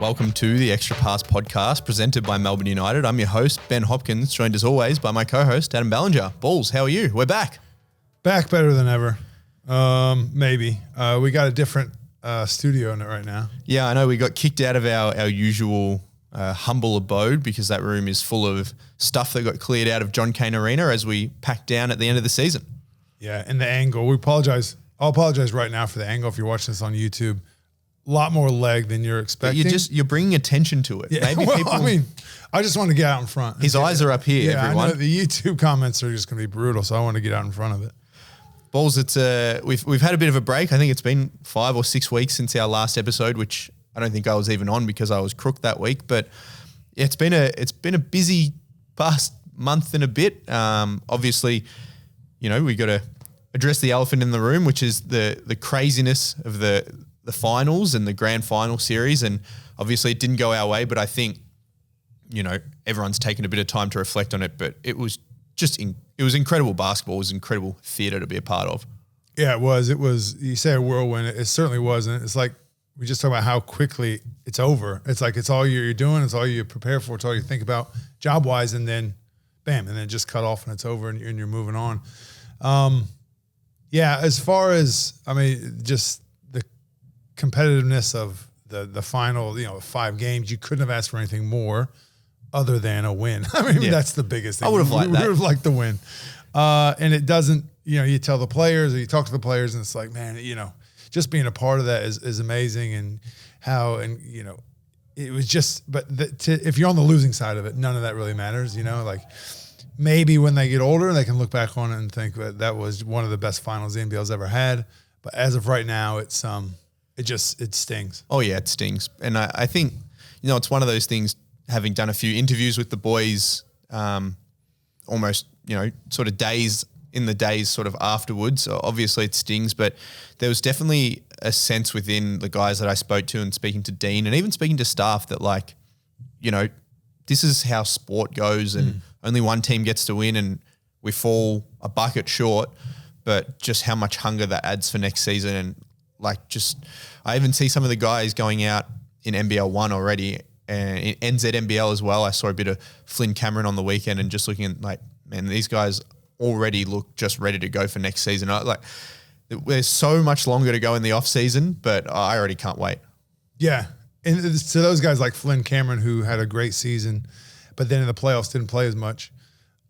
Welcome to the Extra Pass podcast presented by Melbourne United. I'm your host, Ben Hopkins, joined as always by my co-host, Adam Ballinger. Balls, how are you? We're back. Back better than ever. Maybe. We got a different studio in it right now. Yeah, I know we got kicked out of our usual humble abode because that room is full of stuff that got cleared out of John Cain Arena as we packed down at the end of the season. Yeah, and the angle. We apologize. I'll apologize right now for the angle if you're watching this on YouTube. A lot more leg than you're expecting. You're bringing attention to it. Yeah, Maybe I just want to get out in front. His eyes are up here, yeah, everyone. I know the YouTube comments are just going to be brutal, so I want to get out in front of it. Balls, we've had a bit of a break. I think it's been 5 or 6 weeks since our last episode, which I don't think I was even on because I was crook that week. But yeah, it's been a busy past month and a bit. Obviously, we got to address the elephant in the room, which is the craziness of the finals and the grand final series. And obviously it didn't go our way, but I think, everyone's taken a bit of time to reflect on it, but it was it was incredible basketball. It was incredible theater to be a part of. Yeah, it was. You say a whirlwind. It certainly wasn't. It's like we just talk about how quickly it's over. It's like it's all you're doing. It's all you prepare for. It's all you think about job-wise, and then bam, and then it just cut off and it's over and you're moving on. Yeah, as far as, just the competitiveness of the final, 5 games, you couldn't have asked for anything more other than a win. That's the biggest thing. I would have liked that. We would have liked the win. And it doesn't, you tell the players or you talk to the players and it's like, man, just being a part of that is amazing. And it was just, but if you're on the losing side of it, none of that really matters, maybe when they get older, they can look back on it and think that was one of the best finals the NBL's ever had. But as of right now, it stings. Oh yeah, it stings. And I think, it's one of those things, having done a few interviews with the boys, almost, sort of days sort of afterwards. Obviously it stings, but there was definitely a sense within the guys that I spoke to and speaking to Dean and even speaking to staff that this is how sport goes and only one team gets to win and we fall a bucket short, but just how much hunger that adds for next season. And I even see some of the guys going out in NBL 1 already and in NZNBL as well. I saw a bit of Flynn Cameron on the weekend and just looking at man, these guys already look just ready to go for next season. There's so much longer to go in the off season, but I already can't wait. Yeah. And to those guys like Flynn Cameron, who had a great season, but then in the playoffs didn't play as much,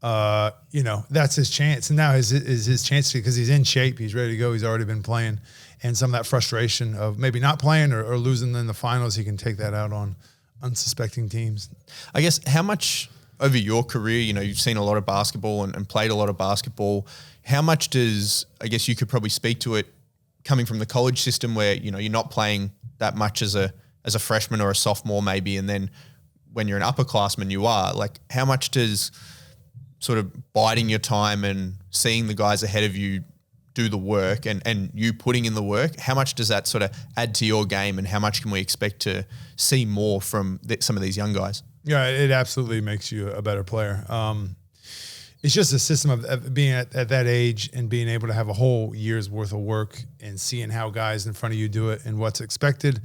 that's his chance. And now is his chance because he's in shape. He's ready to go. He's already been playing. And some of that frustration of maybe not playing or losing in the finals, he can take that out on unsuspecting teams. I guess how much over your career, you've seen a lot of basketball and played a lot of basketball. How much I guess you could probably speak to it coming from the college system where, you're not playing that much as a freshman or a sophomore maybe, and then when you're an upperclassman you are, how much does sort of biding your time and seeing the guys ahead of you do the work and you putting in the work, how much does that sort of add to your game and how much can we expect to see more from some of these young guys? Yeah, it absolutely makes you a better player. It's just a system of being at that age and being able to have a whole year's worth of work and seeing how guys in front of you do it and what's expected.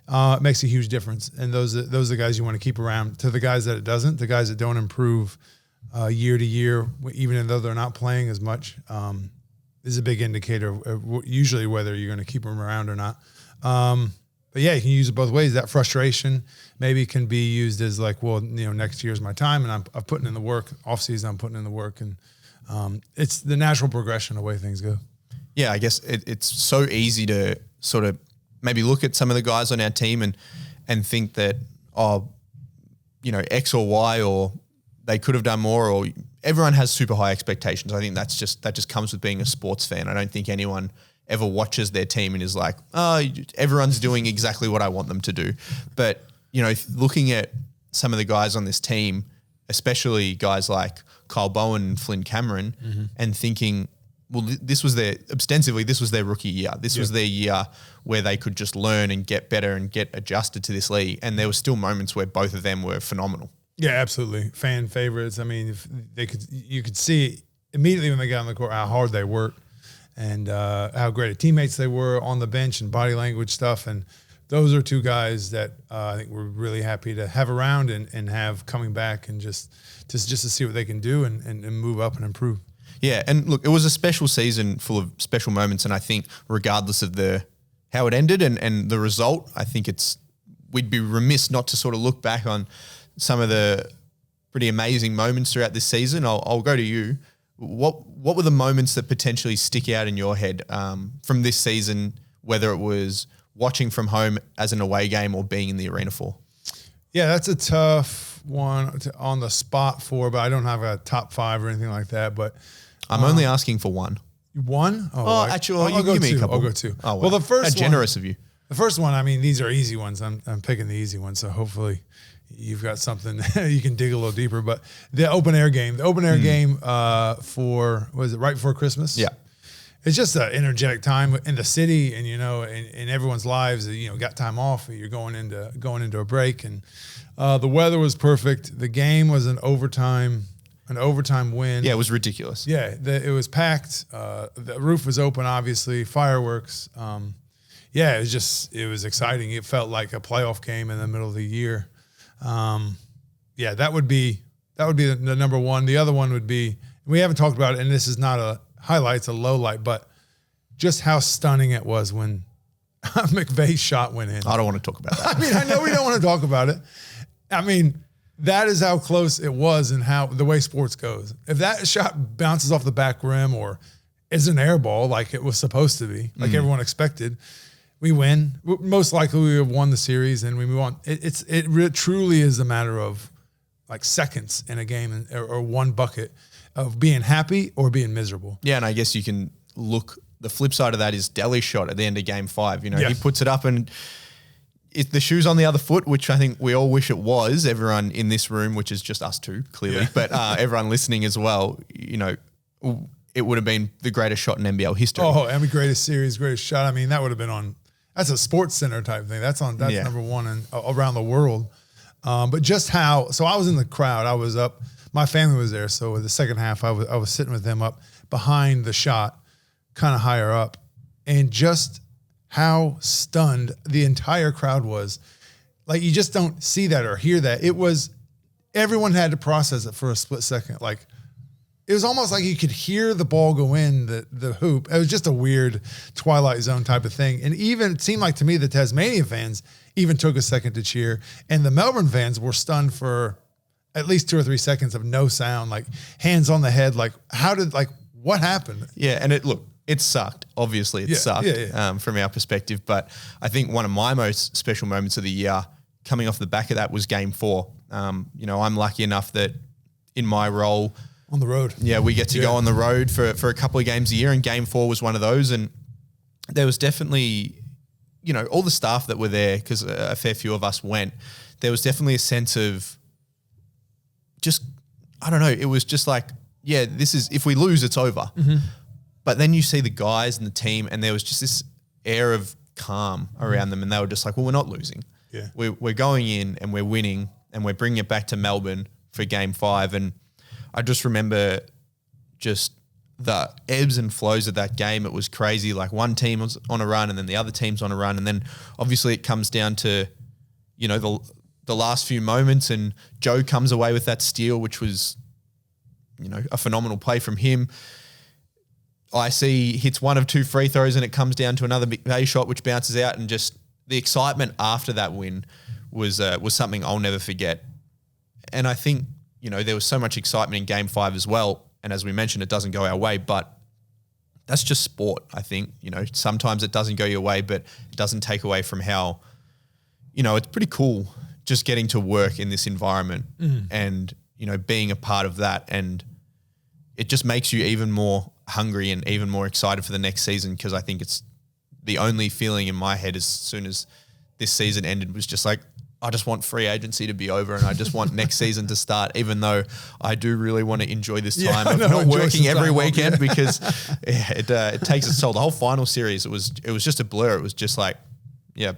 It makes a huge difference. And those are the guys you want to keep around. To the guys that it doesn't, the guys that don't improve year to year, even though they're not playing as much, is a big indicator of usually whether you're going to keep them around or not. But yeah, you can use it both ways. That frustration maybe can be used as next year's my time and I'm putting in the work. Off season, I'm putting in the work. And it's the natural progression of the way things go. Yeah, I guess it's so easy to sort of maybe look at some of the guys on our team and think that, X or Y, or they could have done more, or everyone has super high expectations. I think that just comes with being a sports fan. I don't think anyone ever watches their team and is like, oh, everyone's doing exactly what I want them to do. But, looking at some of the guys on this team, especially guys like Kyle Bowen and Flynn Cameron, and thinking, well, this was their rookie year. This was their year where they could just learn and get better and get adjusted to this league. And there were still moments where both of them were phenomenal. Yeah, absolutely. Fan favorites. You could see immediately when they got on the court how hard they worked and how great teammates they were on the bench and body language stuff. And those are two guys that I think we're really happy to have around and have coming back and just to see what they can do and move up and improve. Yeah, and look, it was a special season full of special moments, and I think regardless of how it ended and the result, I think we'd be remiss not to sort of look back on some of the pretty amazing moments throughout this season. I'll go to you. What were the moments that potentially stick out in your head from this season, whether it was watching from home as an away game or being in the arena for? Yeah, that's a tough one on the spot for, but I don't have a top 5 or anything like that. But I'm only asking for one. One? Actually, I'll go give me a couple. I'll go 2. Oh, well, the first How generous of you. The first one, I mean, these are easy ones. I'm picking the easy ones, so hopefully you've got something you can dig a little deeper. But the open air game was it right before Christmas? Yeah. It's just an energetic time in the city, and in everyone's lives. Got time off. You're going into a break, and the weather was perfect. The game was an overtime win. Yeah, it was ridiculous. Yeah, it was packed. The roof was open, obviously. Fireworks. It was exciting. It felt like a playoff game in the middle of the year. That would be the number one. The other one would be, we haven't talked about it, and this is not a highlight, it's a low light, but just how stunning it was when McVay's shot went in. I don't want to talk about that. I mean, I know we don't want to talk about it. I mean, that is how close it was and how the way sports goes. If that shot bounces off the back rim or is an air ball like it was supposed to be, like everyone expected, we win. Most likely we have won the series and we move on. It truly is a matter of like seconds in a game or one bucket of being happy or being miserable. Yeah, and I guess you can look, the flip side of that is Delly's shot at the end of game 5. He puts it up and the shoe's on the other foot, which I think we all wish it was. Everyone in this room, which is just us two, clearly, but everyone listening as well, it would have been the greatest shot in NBL history. Oh, and the greatest series, greatest shot. I mean, that would have been on, that's a Sports Center type thing. That's number one around the world. But just how, so I was in the crowd. I was up, my family was there. So in the second half, I was sitting with them up behind the shot, kind of higher up, and just how stunned the entire crowd was. Like, you just don't see that or hear that. It was, everyone had to process it for a split second. Like, it was almost like you could hear the ball go in the hoop. It was just a weird Twilight Zone type of thing. And even it seemed like to me the Tasmania fans even took a second to cheer. And the Melbourne fans were stunned for at least 2 or 3 seconds of no sound, like hands on the head. Like, what happened? Yeah, and it sucked. Obviously, it sucked from our perspective. But I think one of my most special moments of the year coming off the back of that was game 4. I'm lucky enough that in my role – on the road. Yeah, we get to go on the road for a couple of games a year, and game 4 was one of those. And there was definitely, all the staff that were there, because a fair few of us went, there was definitely a sense of just, I don't know, it was just like, yeah, this is, if we lose, it's over. Mm-hmm. But then you see the guys and the team, and there was just this air of calm around them, and they were just like, well, we're not losing. Yeah. We're going in and we're winning, and we're bringing it back to Melbourne for game 5. And I just remember just the ebbs and flows of that game. It was crazy. Like, one team was on a run and then the other team's on a run. And then obviously it comes down to, the last few moments, and Joe comes away with that steal, which was, a phenomenal play from him. IC hits one of 2 free throws and it comes down to another McVay shot, which bounces out, and just the excitement after that win was something I'll never forget. And I think, there was so much excitement in game 5 as well. And as we mentioned, it doesn't go our way, but that's just sport. I think, sometimes it doesn't go your way, but it doesn't take away from how, it's pretty cool just getting to work in this environment and, being a part of that. And it just makes you even more hungry and even more excited for the next season. Cause I think it's the only feeling in my head as soon as this season ended was just like, I just want free agency to be over, and I just want next season to start, even though I do really want to enjoy this time of not working every weekend because it takes its toll. The whole final series, it was just a blur. It was just like, a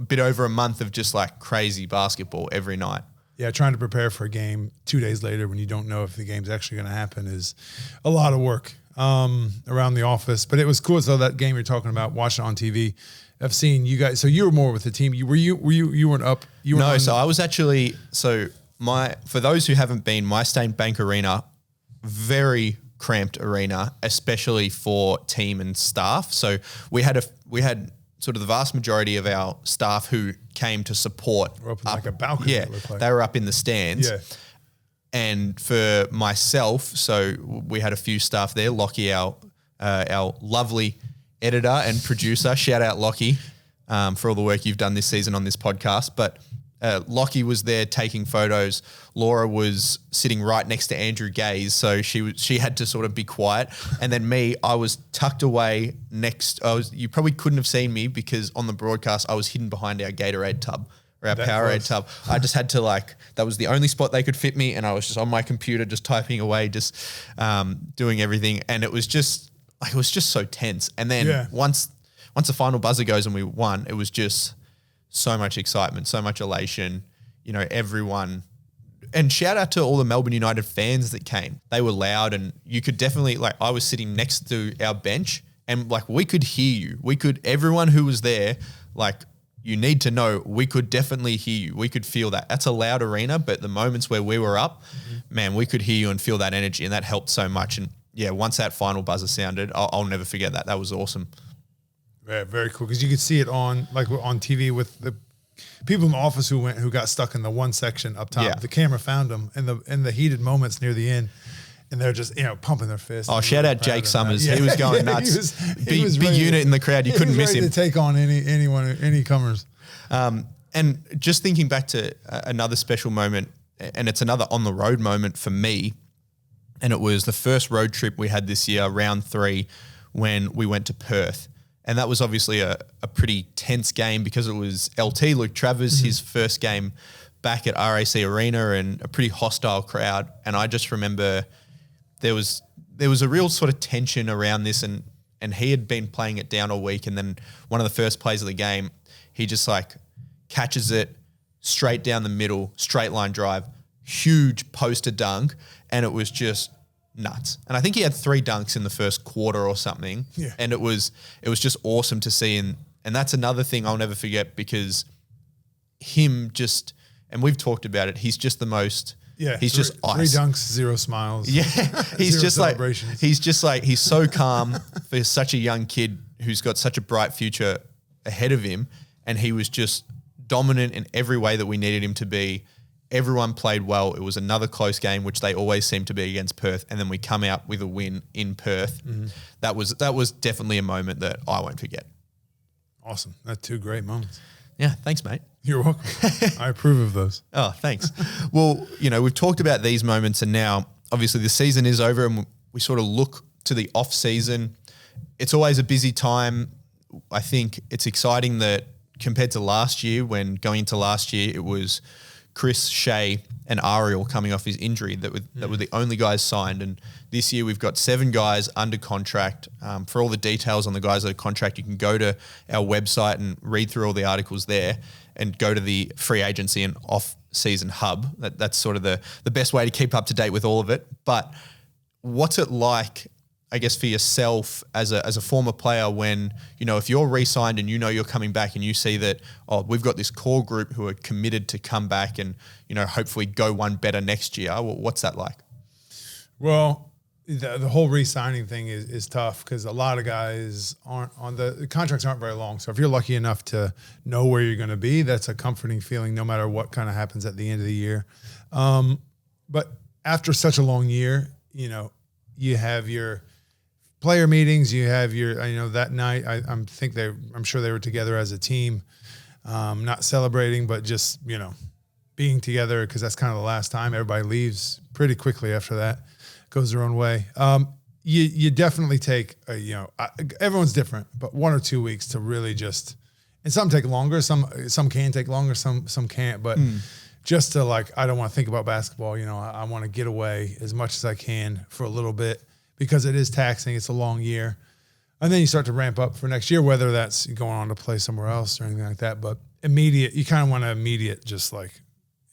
bit over a month of just like crazy basketball every night. Yeah, trying to prepare for a game 2 days later when you don't know if the game's actually going to happen is a lot of work around the office. But it was cool. So that game you're talking about, watching it on TV, I've seen you guys. So you were more with the team. You weren't up. You were No, so I was actually for those who haven't been, my State Bank Arena, very cramped arena, especially for team and staff. So we had sort of the vast majority of our staff who came to support. We're up in like a balcony. Yeah, they were up in the stands. Yeah. And for myself, so we had a few staff there. Lockie, our lovely editor and producer, shout out Lockie for all the work you've done this season on this podcast. But Lockie was there taking photos. Laura was sitting right next to Andrew Gaze, so she had to sort of be quiet. And then me, I was tucked away next. You probably couldn't have seen me because on the broadcast I was hidden behind our Gatorade tub or our Powerade tub. I just had to that was the only spot they could fit me, and I was just on my computer just typing away, just doing everything. And it was just so tense. And then once the final buzzer goes and we won, it was just so much excitement, so much elation, everyone. And shout out to all the Melbourne United fans that came. They were loud, and you could definitely, I was sitting next to our bench and we could hear you. Everyone who was there, you need to know, we could definitely hear you. We could feel that. That's a loud arena, but the moments where we were up, man, we could hear you and feel that energy, and that helped so much. And yeah, once that final buzzer sounded, I'll never forget that. That was awesome. Yeah, very cool, because you could see it on TV with the people in the office who got stuck in the one section up top. Yeah. The camera found them in the heated moments near the end, and they're just pumping their fists. Oh, shout out Jake Summers. He was going nuts. He was big unit in the crowd. You couldn't miss him. To take on any comers. And just thinking back to another special moment, and it's another on the road moment for me, and it was the first road trip we had this year, round 3, when we went to Perth. And that was obviously a pretty tense game because it was LT, Luke Travers, his first game back at RAC Arena, and a pretty hostile crowd. And I just remember there was a real sort of tension around this, and he had been playing it down all week. And then one of the first plays of the game, he just catches it straight down the middle, straight line drive, huge poster dunk. And it was just nuts. And I think he had 3 dunks in the first quarter or something. Yeah. And it was just awesome to see. And that's another thing I'll never forget, because him just, and we've talked about it, he's just the most, he's just ice. 3 dunks, 0 smiles. Yeah. He's just he's so calm for such a young kid who's got such a bright future ahead of him. And he was just dominant in every way that we needed him to be. Everyone played well. It was another close game, which they always seem to be against Perth, and then we come out with a win in Perth. Mm-hmm. That was definitely a moment that I won't forget. Awesome. That's 2 great moments. Yeah, thanks, mate. You're welcome. I approve of those. Oh, thanks. Well, we've talked about these moments, and now obviously the season is over, and we sort of look to the off season. It's always a busy time. I think it's exciting that compared to last year, when going into last year, it was Chris, Shea, and Ariel coming off his injury that were the only guys signed. And this year we've got 7 guys under contract. For all the details on the guys that are contract, you can go to our website and read through all the articles there, and go to the free agency and off-season hub. That's sort of the best way to keep up to date with all of it. But what's it like, I guess, for yourself as a former player when, if you're re-signed and you're coming back, and you see that, we've got this core group who are committed to come back and, hopefully go one better next year. What's that like? Well, the whole re-signing thing is tough, because a lot of guys the contracts aren't very long. So if you're lucky enough to know where you're going to be, that's a comforting feeling no matter what kind of happens at the end of the year. But after such a long year, you have your player meetings, you have your, that night, I'm sure they were together as a team, not celebrating, but just, being together, because that's kind of the last time. Everybody leaves pretty quickly after that, goes their own way. You definitely take, everyone's different, but 1 or 2 weeks to really just, and some take longer, some can take longer, some can't, but just to I don't want to think about basketball. I want to get away as much as I can for a little bit, because it is taxing. It's a long year. And then you start to ramp up for next year, whether that's going on to play somewhere else or anything like that. But you kind of want to just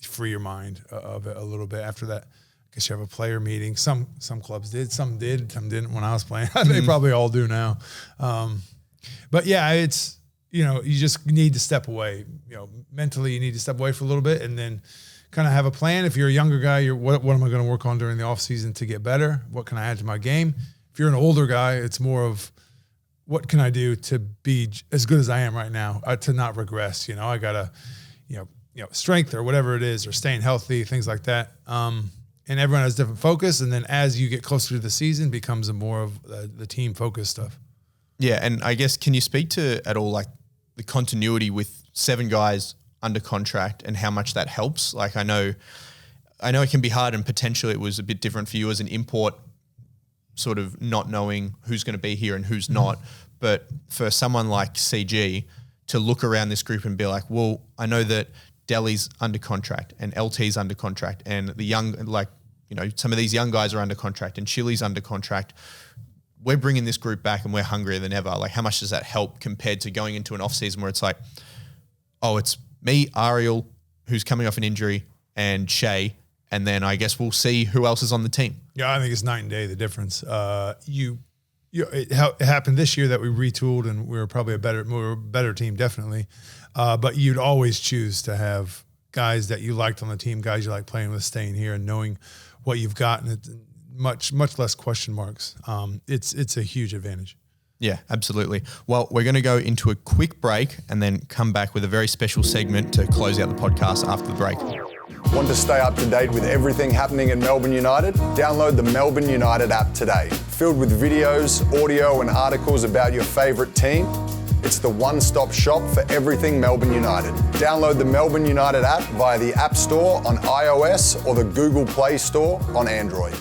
free your mind of it a little bit after that. I guess you have a player meeting. Some clubs did, some didn't when I was playing. They probably all do now. But yeah, it's, you just need to step away. Mentally, you need to step away for a little bit and then kind of have a plan. If you're a younger guy, what am I going to work on during the off season to get better? What can I add to my game? If you're an older guy, it's more of what can I do to be as good as I am right now, to not regress. I got to, strength or whatever it is, or staying healthy, things like that. And everyone has different focus. And then as you get closer to the season, becomes a more of the team focused stuff. Yeah. And I guess, can you speak to at all like the continuity with 7 guys under contract and how much that helps? Like I know it can be hard, and potentially it was a bit different for you as an import, sort of not knowing who's going to be here and who's not. But for someone like CG to look around this group and be like, well, I know that Delhi's under contract and LT's under contract and the young, some of these young guys are under contract and Chili's under contract. We're bringing this group back and we're hungrier than ever. Like, how much does that help compared to going into an off season where it's like, oh, it's me, Ariel, who's coming off an injury, and Shay, and then I guess we'll see who else is on the team. Yeah, I think it's night and day, the difference. It happened this year that we retooled and we were probably a better team, definitely. But you'd always choose to have guys that you liked on the team, guys you like playing with, staying here and knowing what you've got, and it's much less question marks. It's a huge advantage. Yeah, absolutely. Well, we're going to go into a quick break and then come back with a very special segment to close out the podcast after the break. Want to stay up to date with everything happening at Melbourne United? Download the Melbourne United app today. Filled with videos, audio and articles about your favourite team, it's the one-stop shop for everything Melbourne United. Download the Melbourne United app via the App Store on iOS or the Google Play Store on Android.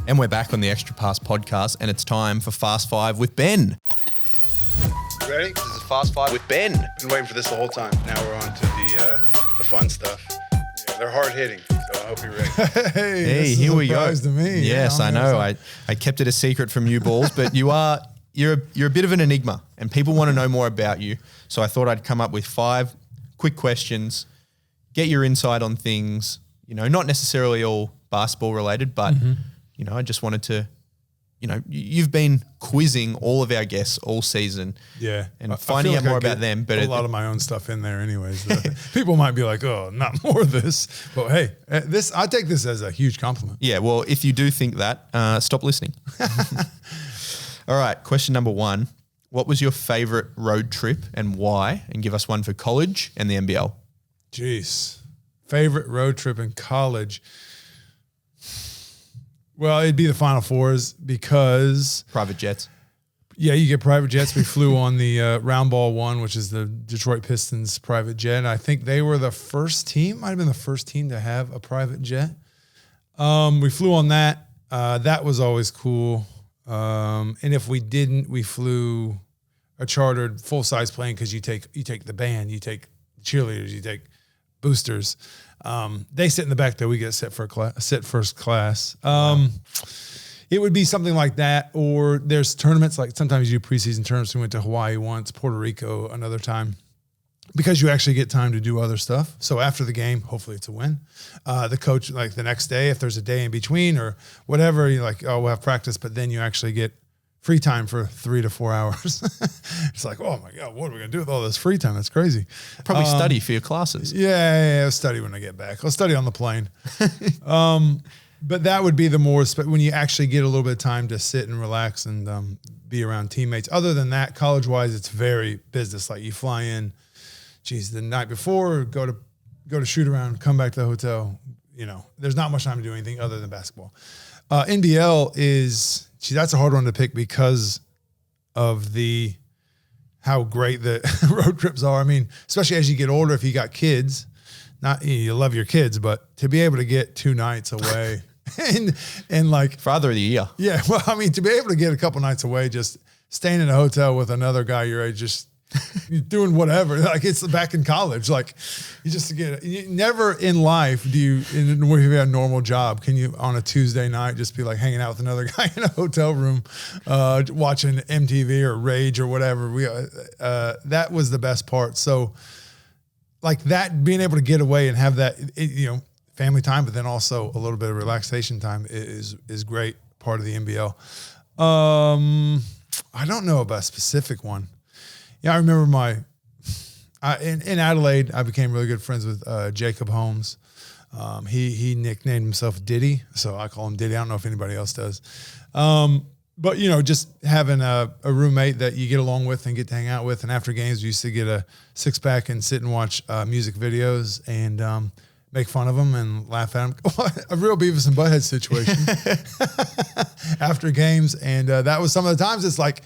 And we're back on the Extra Pass podcast, and it's time for Fast Five with Ben. Ready? This is Fast Five with Ben. Been waiting for this the whole time. Now we're on to the fun stuff. Yeah, they're hard hitting, so I hope you're ready. Hey, here we go. To me. Yes, I know. I kept it a secret from you, Balls, but you're a bit of an enigma, and people want to know more about you. So I thought I'd come up with 5 quick questions, get your insight on things. Not necessarily all basketball related, but I just wanted to. You've been quizzing all of our guests all season, and finding out more about them. But a lot of my own stuff in there, anyways. People might be like, "Oh, not more of this," but hey, I take this as a huge compliment. Yeah, well, if you do think that, stop listening. All right, question number 1: what was your favorite road trip and why? And give us one for college and the NBL. Jeez, favorite road trip in college. Well, it'd be the Final Fours because private jets. Yeah, you get private jets. We flew on the Round Ball 1, which is the Detroit Pistons private jet. I think they were the first team, might have been the first team to have a private jet. We flew on that. That was always cool. And if we didn't, we flew a chartered full-size plane because you take the band, you take cheerleaders, you take boosters. They sit in the back there. We get sit first class. It would be something like that, or there's tournaments, like sometimes you do preseason tournaments. We went to Hawaii once, Puerto Rico another time, because you actually get time to do other stuff. So after the game, hopefully it's a win. The coach, like the next day, if there's a day in between or whatever, you're like, oh, we'll have practice, but then you actually get free time for 3 to 4 hours. It's like, oh my God, what are we going to do with all this free time? That's crazy. Probably study for your classes. Yeah, I'll study when I get back. I'll study on the plane. But that would be the more, when you actually get a little bit of time to sit and relax and be around teammates. Other than that, college-wise, it's very business. Like you fly in, the night before, go to shoot around, come back to the hotel. There's not much time to do anything other than basketball. NBL is, that's a hard one to pick because of how great the road trips are. I mean, especially as you get older, if you got kids, you love your kids, but to be able to get 2 nights away and like Father of the Year. Yeah. Well, I mean, to be able to get a couple nights away, just staying in a hotel with another guy your age, just doing whatever. Like it's back in college. Like never in life when you have a normal job, can you on a Tuesday night just be like hanging out with another guy in a hotel room, watching MTV or Rage or whatever. That was the best part. So like that, being able to get away and have that, family time, but then also a little bit of relaxation time is great part of the NBL. I don't know about a specific one. Yeah, I remember in Adelaide, I became really good friends with Jacob Holmes. He nicknamed himself Diddy, so I call him Diddy. I don't know if anybody else does. But, just having a roommate that you get along with and get to hang out with. And after games, we used to get a 6-pack and sit and watch music videos and make fun of them and laugh at them. A real Beavis and Butthead situation after games. And that was some of the times it's like,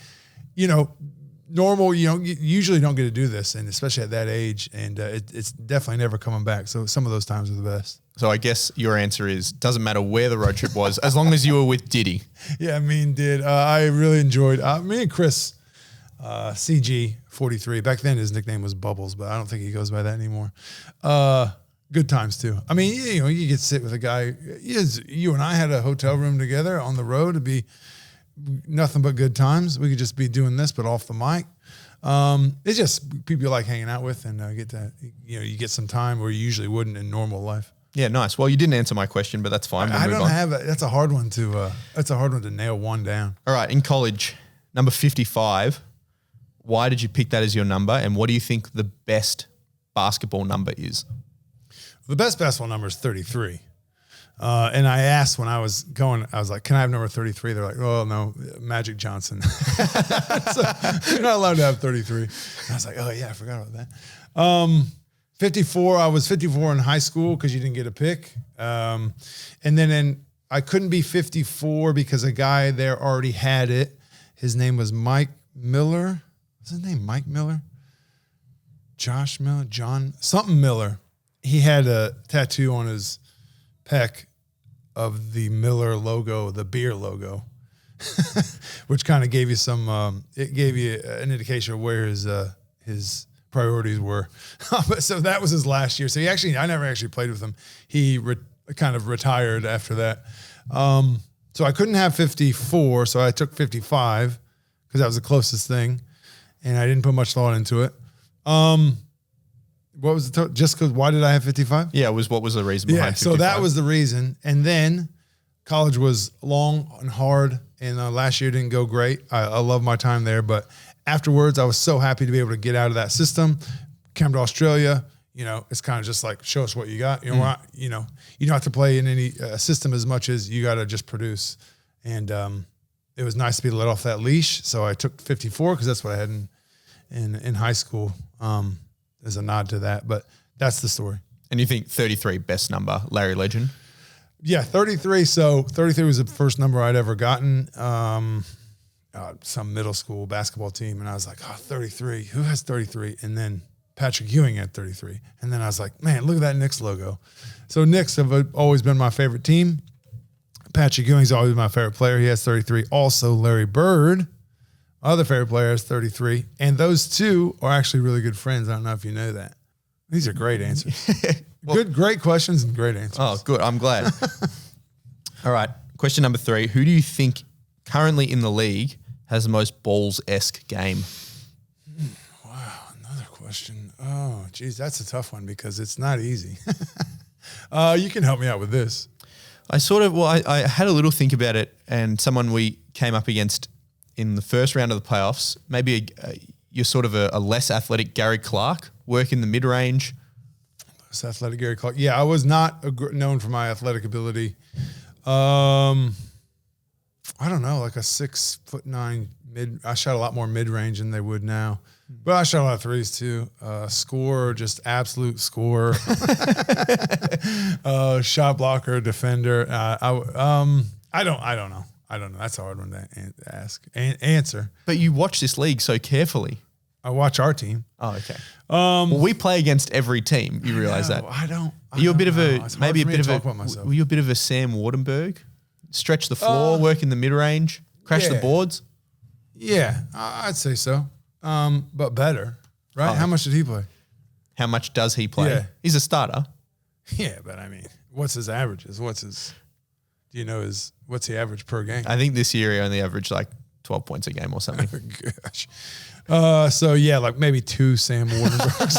normal, you usually don't get to do this, and especially at that age, and it's definitely never coming back. So some of those times are the best. So I guess your answer is, doesn't matter where the road trip was, as long as you were with Diddy. Yeah, me and Did. I really enjoyed, me and Chris, CG43. Back then his nickname was Bubbles, but I don't think he goes by that anymore. Good times too. I mean, you get to sit with a guy. You and I had a hotel room together on the road. It'd be nothing but good times. We could just be doing this, but off the mic. It's just people you like hanging out with, and get to, you get some time where you usually wouldn't in normal life. Yeah, nice. Well, you didn't answer my question, but that's fine. I don't have it. That's a hard one to nail one down. All right. In college, number 55, why did you pick that as your number? And what do you think the best basketball number is? The best basketball number is 33. And I asked when I was going, I was like, can I have number 33? They're like, oh, no, Magic Johnson. So you're not allowed to have 33. And I was like, oh, yeah, I forgot about that. 54, I was 54 in high school because you didn't get a pick. And then I couldn't be 54 because a guy there already had it. His name was Mike Miller. What's his name? Mike Miller? Josh Miller? John? Something Miller. He had a tattoo on his pec of the Miller logo, the beer logo, which kind of gave you some, it gave you an indication of where his priorities were. So that was his last year. So I never actually played with him. He kind of retired after that. So I couldn't have 54. So I took 55 because that was the closest thing. And I didn't put much thought into it. What was the just because? Why did I have 55? Yeah, what was the reason behind 55? So that was the reason. And then college was long and hard, and last year didn't go great. I love my time there, but afterwards I was so happy to be able to get out of that system, come to Australia. It's kind of just like, show us what you got. You don't have to play in any system as much as you got to just produce. And it was nice to be let off that leash. So I took 54 because that's what I had in high school. As a nod to that, but that's the story. And you think 33 best number, Larry Legend? Yeah, 33. So 33 was the first number I'd ever gotten. Some middle school basketball team, and I was like, 33. Who has 33? And then Patrick Ewing had 33. And then I was like, man, look at that Knicks logo. So Knicks have always been my favorite team. Patrick Ewing's always been my favorite player. He has 33. Also, Larry Bird, my other favorite player, is 33. And those two are actually really good friends. I don't know if you know that. These are great answers. Great questions and great answers. Oh, good. I'm glad. All right. Question number 3. Who do you think currently in the league has the most balls-esque game? Wow. Another question. Oh, geez. That's a tough one because it's not easy. You can help me out with this. I had a little think about it, and someone we came up against in the first round of the playoffs, maybe you're sort of a less athletic Gary Clark, work in the mid-range. Less athletic Gary Clark. Yeah, I was not known for my athletic ability. I don't know, like a 6'9" mid. I shot a lot more mid-range than they would now. But I shot a lot of threes too. Scorer, just absolute scorer. Shot blocker, defender. I don't know. That's a hard one to ask and answer. But you watch this league so carefully. I watch our team. Oh, okay. Well, we play against every team. You realize that? I don't. Are you a bit of a maybe a bit of a? Myself. Were you a bit of a Sam Wardenberg? Stretch the floor, work in the mid range, crash the boards. Yeah, I'd say so. But better, right? Oh. How much did he play? How much does he play? Yeah. He's a starter. Yeah, but I mean, what's his averages? Do you know what's the average per game? I think this year he only averaged like 12 points a game or something. Gosh. So yeah, like maybe 2 Sam Wardenbergs.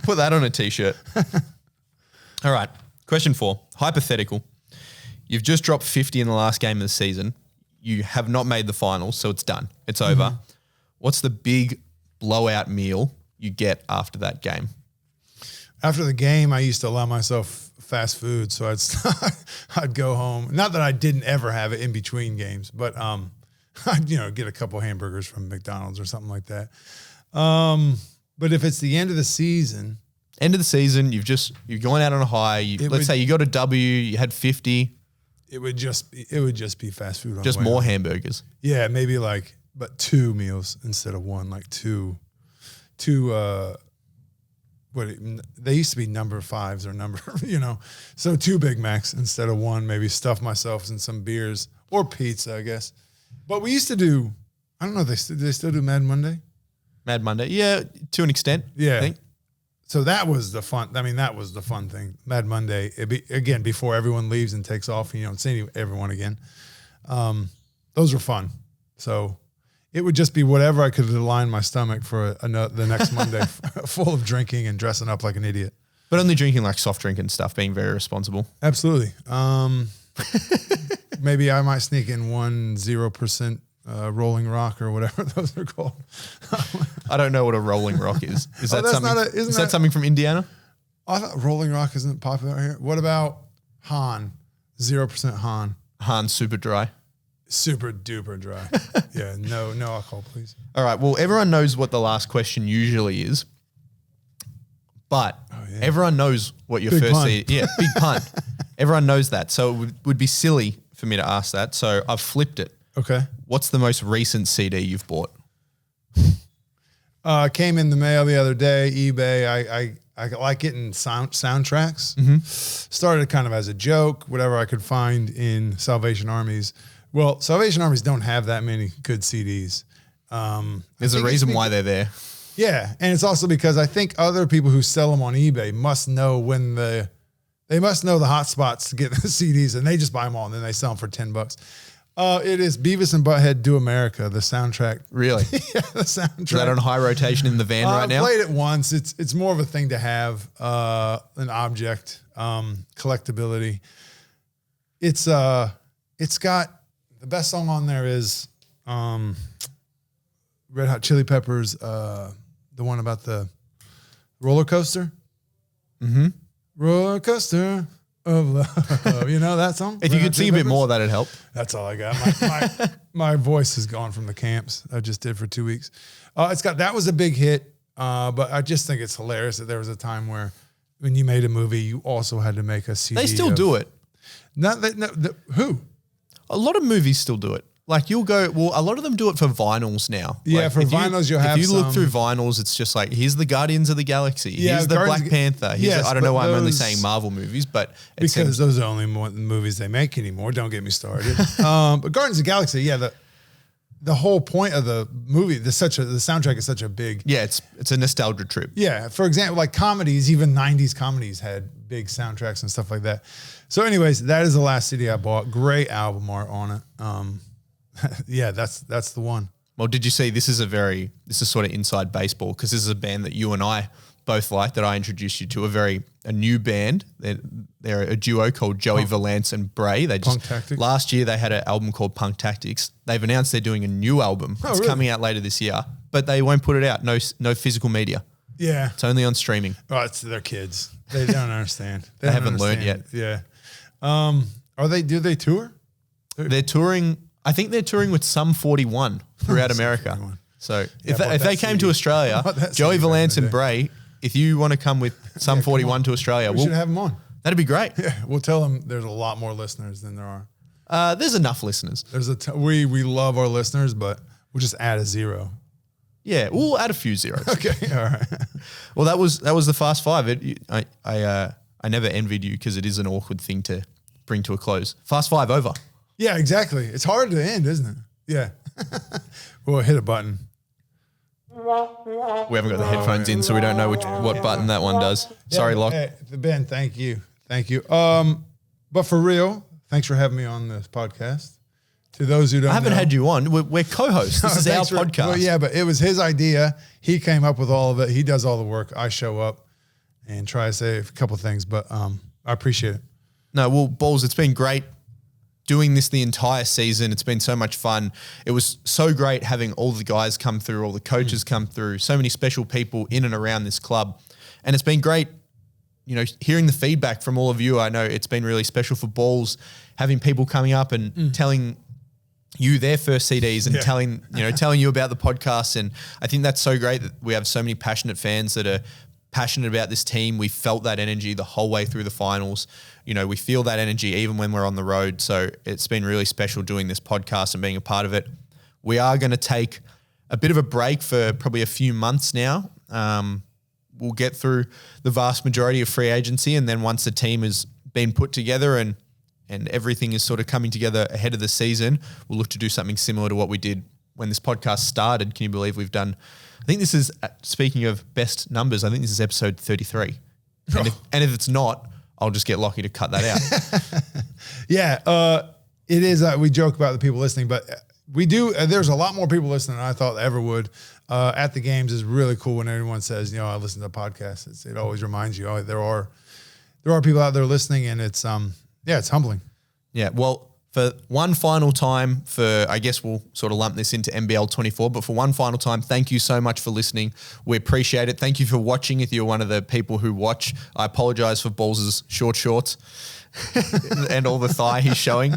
Put that on a t-shirt. All right. Question 4. Hypothetical. You've just dropped 50 in the last game of the season. You have not made the finals, so it's done. It's over. What's the big blowout meal you get after that game? After the game, I used to allow myself fast food, so I'd go home. Not that I didn't ever have it in between games, but I'd get a couple hamburgers from McDonald's or something like that. But if it's the end of the season, you're going out on a high. Let's say you got a W, you had 50. It would just be fast food. Just more hamburgers. Yeah, maybe but 2 meals instead of one, like two. They used to be number 5s or so 2 Big Macs instead of one. Maybe stuff myself in some beers or pizza, I guess. But we used to do. I don't know. Do they still do Mad Monday? Mad Monday, yeah, to an extent. Yeah. I think. So that was the fun. I mean, that was the fun thing. Mad Monday, again, before everyone leaves and takes off and you don't see everyone again. Those were fun. So it would just be whatever I could align my stomach for the next Monday full of drinking and dressing up like an idiot. But only drinking like soft drink and stuff, being very responsible. Absolutely. Maybe I might sneak in 0% Rolling Rock or whatever those are called. I don't know what a Rolling Rock is. Is that something? Is that something from Indiana? I thought Rolling Rock isn't popular here. What about Han? 0% Han. Han Super Dry. Super duper dry. Yeah, no alcohol, please. All right. Well, everyone knows what the last question usually is, but everyone knows what your big first pun. CD. Yeah, big pun. Everyone knows that, so it would be silly for me to ask that. So I've flipped it. Okay. What's the most recent CD you've bought? Came in the mail the other day, eBay. I like getting soundtracks. Mm-hmm. Started kind of as a joke, whatever I could find in Salvation Armies. Well, Salvation Armies don't have that many good CDs. There's a reason why they're there. Yeah, and it's also because I think other people who sell them on eBay must know they must know the hot spots to get the CDs, and they just buy them all and then they sell them for $10. It is Beavis and Butthead Do America, the soundtrack. Really? Yeah, the soundtrack. Is that on high rotation in the van right now? I played it once. It's more of a thing to have, an object, collectability. It's got the best song on there is Red Hot Chili Peppers, the one about the roller coaster. Mm-hmm. Roller coaster of love. You know that song? If you could sing a bit more, that'd help. That's all I got. My voice has gone from the camps I just did for 2 weeks. That was a big hit, but I just think it's hilarious that there was a time where when you made a movie, you also had to make a CD. They still do it. Who? A lot of movies still do it. Like a lot of them do it for vinyls now. Yeah, like for vinyls you'll have If you look some- through vinyls, it's just like, here's the Guardians of the Galaxy. Yeah, Here's the Guardians- Black Panther. Yes, I don't know but why I'm only those- saying Marvel movies, but Because those are the only movies they make anymore. Don't get me started. But Guardians of the Galaxy, yeah, the whole point of the movie, the soundtrack is such a big. yeah, it's a nostalgia trip. Yeah, for example, like comedies, even 90s comedies had big soundtracks and stuff like that. So anyways, that is the last CD I bought. Great album art on it. Yeah, that's the one. Well, did you see, this is sort of inside baseball, because this is a band that you and I both like, that I introduced you to, a new band. They're a duo called Joey Valance and Bray. Punk Tactics? Last year they had an album called Punk Tactics. They've announced they're doing a new album. It's really? coming out later this year, but they won't put it out. No physical media. Yeah. It's only on streaming. Oh, it's their kids. They don't understand. They haven't learned yet. Yeah. Do they tour? They're touring. I think they're touring with Sum 41 throughout America. 41. So Yeah, if they came to Australia, Joey Valance and Bray, if you want to come with Sum 41 to Australia, We should have them on. that'd be great. Yeah, we'll tell them there's a lot more listeners than there are. There's enough listeners. We love our listeners, but we'll just add a 0. Yeah, we'll add a few zeros. Okay, all right. Well, that was the Fast Five. I never envied you, because it is an awkward thing to bring to a close. Fast Five over. Yeah, exactly. It's hard to end, isn't it? Yeah. We'll hit a button. We haven't got the headphones in, so we don't know what button that one does. Sorry, Locke. Hey, Ben, thank you. But for real, thanks for having me on this podcast. To those who don't I haven't know, had you on. We're co-hosts. This is our podcast. Well, yeah, but it was his idea. He came up with all of it. He does all the work. I show up and try to say a couple of things, but I appreciate it. No, well, Balls, it's been great doing this the entire season. It's been so much fun. It was so great having all the guys come through, all the coaches come through, so many special people in and around this club. And it's been great, hearing the feedback from all of you. I know it's been really special for Balls, having people coming up and telling you their first CDs and telling you about the podcast. And I think that's so great that we have so many passionate fans that are passionate about this team. We felt that energy the whole way through the finals. We feel that energy even when we're on the road. So it's been really special doing this podcast and being a part of it. We are going to take a bit of a break for probably a few months now. We'll get through the vast majority of free agency. And then once the team has been put together and everything is sort of coming together ahead of the season, we'll look to do something similar to what we did when this podcast started. Can you believe we've done, I think this is, speaking of best numbers, I think this is episode 33. And if it's not, I'll just get Lockie to cut that out. It is. We joke about the people listening, but we do. There's a lot more people listening than I thought ever would. At the games is really cool when everyone says, I listen to podcasts. It always reminds you, there are people out there listening, and it's it's humbling. Yeah. Well, for one final time, I guess we'll sort of lump this into NBL 24, but for one final time, thank you so much for listening. We appreciate it. Thank you for watching. If you're one of the people who watch, I apologize for Balls' short shorts and all the thigh he's showing.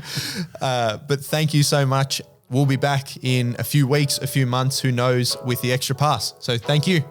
But thank you so much. We'll be back in a few weeks, a few months, who knows, with the extra pass. So thank you.